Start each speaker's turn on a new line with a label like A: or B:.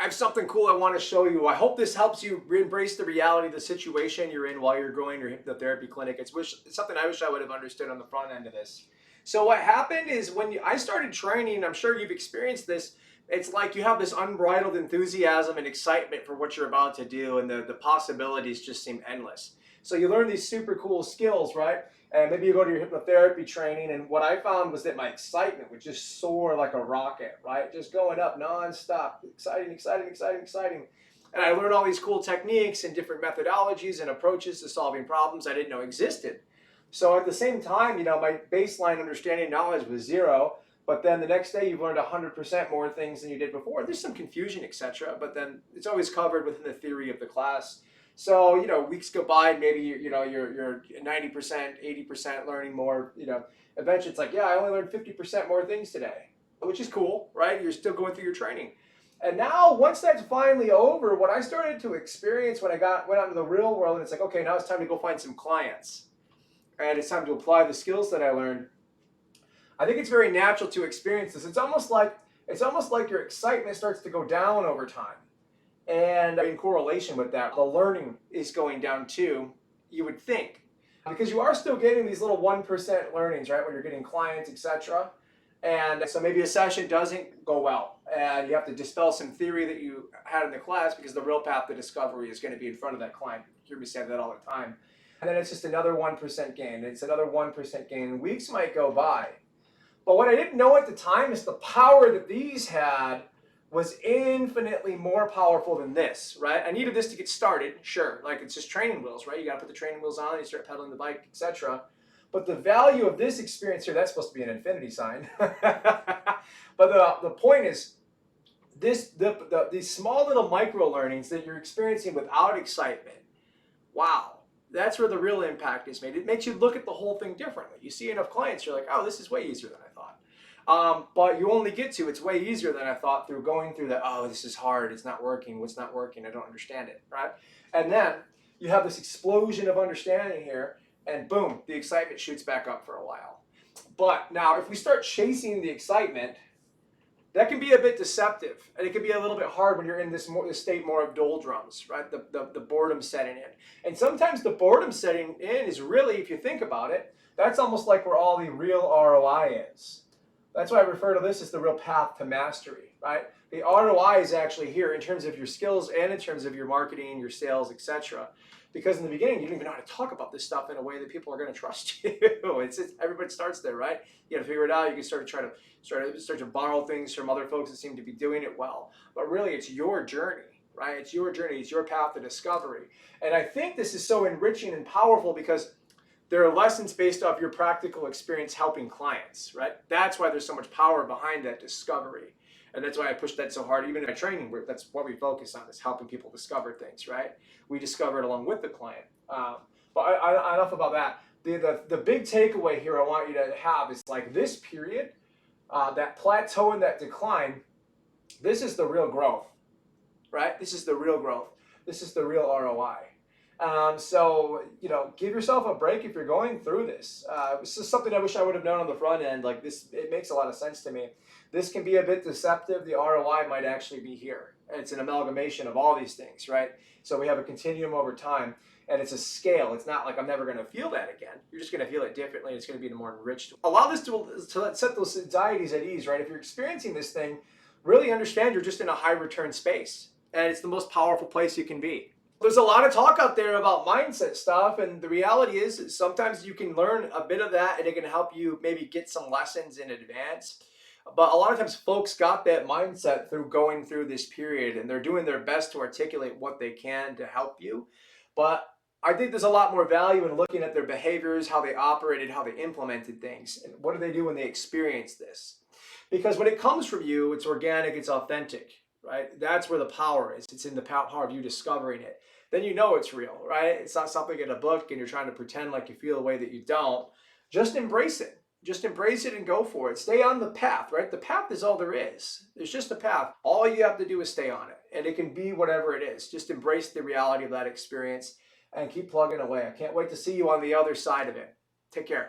A: have something cool I want to show you. I hope this helps you embrace the reality of the situation you're in while you're growing your hypnotherapy clinic. It's something I wish I would have understood on the front end of this. So what happened is I started training, I'm sure you've experienced this, it's like you have this unbridled enthusiasm and excitement for what you're about to do, and the possibilities just seem endless. So you learn these super cool skills, right? And maybe you go to your hypnotherapy training, and what I found was that my excitement would just soar like a rocket, right? Just going up nonstop. Exciting, exciting, exciting, exciting. And I learned all these cool techniques and different methodologies and approaches to solving problems I didn't know existed. So at the same time, my baseline understanding knowledge was zero, but then the next day you've learned 100% more things than you did before. There's some confusion, etc., but then it's always covered within the theory of the class. So, weeks go by, and maybe you're 90%, 80% learning more, eventually it's like, yeah, I only learned 50% more things today, which is cool, right? You're still going through your training. And now, once that's finally over, what I started to experience when I went out into the real world, and it's like, okay, now it's time to go find some clients. And it's time to apply the skills that I learned. I think it's very natural to experience this. It's almost like your excitement starts to go down over time. And in correlation with that, the learning is going down too, you would think. Because you are still getting these little 1% learnings, right? When you're getting clients, etc. And so maybe a session doesn't go well, and you have to dispel some theory that you had in the class, because the real path to discovery is going to be in front of that client. You hear me say that all the time. And then it's just another 1% gain. It's another 1% gain. Weeks might go by. But what I didn't know at the time is the power that these had was infinitely more powerful than this, right? I needed this to get started, sure. Like, it's just training wheels, right? You got to put the training wheels on, you start pedaling the bike, etc. But the value of this experience here, that's supposed to be an infinity sign. But the point is, these small little micro learnings that you're experiencing without excitement, wow. That's where the real impact is made. It makes you look at the whole thing differently. You see enough clients, you're like, oh, this is way easier than I thought. But you only get to, it's way easier than I thought, through going through that, oh, this is hard, it's not working, what's not working, I don't understand it, right? And then you have this explosion of understanding here, and boom, the excitement shoots back up for a while. But now, if we start chasing the excitement, that can be a bit deceptive, and it can be a little bit hard when you're in this state more of doldrums, right? The boredom setting in. And sometimes the boredom setting in is really, if you think about it, that's almost like where all the real ROI is. That's why I refer to this as the real path to mastery, right? The ROI is actually here in terms of your skills and in terms of your marketing, your sales, etc. Because in the beginning, you don't even know how to talk about this stuff in a way that people are going to trust you. Everybody starts there, right? You got to figure it out. You can start to borrow things from other folks that seem to be doing it well. But really, it's your journey, right? It's your journey. It's your path to discovery. And I think this is so enriching and powerful because there are lessons based off your practical experience helping clients, right? That's why there's so much power behind that discovery. And that's why I push that so hard. Even in my training, that's what we focus on, is helping people discover things, right? We discover it along with the client. But enough about that. The big takeaway here I want you to have is, like, this period, that plateau and that decline, this is the real growth, right? This is the real growth. This is the real ROI. So, give yourself a break if you're going through this. This is something I wish I would have known on the front end. Like this, it makes a lot of sense to me. This can be a bit deceptive. The ROI might actually be here. And it's an amalgamation of all these things, right? So we have a continuum over time, and it's a scale. It's not like I'm never going to feel that again. You're just going to feel it differently. It's going to be more enriched. Allow this to set those anxieties at ease, right? If you're experiencing this thing, really understand you're just in a high return space, and it's the most powerful place you can be. There's a lot of talk out there about mindset stuff, and the reality is sometimes you can learn a bit of that and it can help you maybe get some lessons in advance. But a lot of times folks got that mindset through going through this period, and they're doing their best to articulate what they can to help you. But I think there's a lot more value in looking at their behaviors, how they operated, how they implemented things, and what do they do when they experience this. Because when it comes from you, it's organic, it's authentic, right? That's where the power is. It's in the power of you discovering it. Then you know it's real, right? It's not something in a book and you're trying to pretend like you feel a way that you don't. Just embrace it. Just embrace it and go for it. Stay on the path, right? The path is all there is. There's just a path. All you have to do is stay on it. And it can be whatever it is. Just embrace the reality of that experience and keep plugging away. I can't wait to see you on the other side of it. Take care.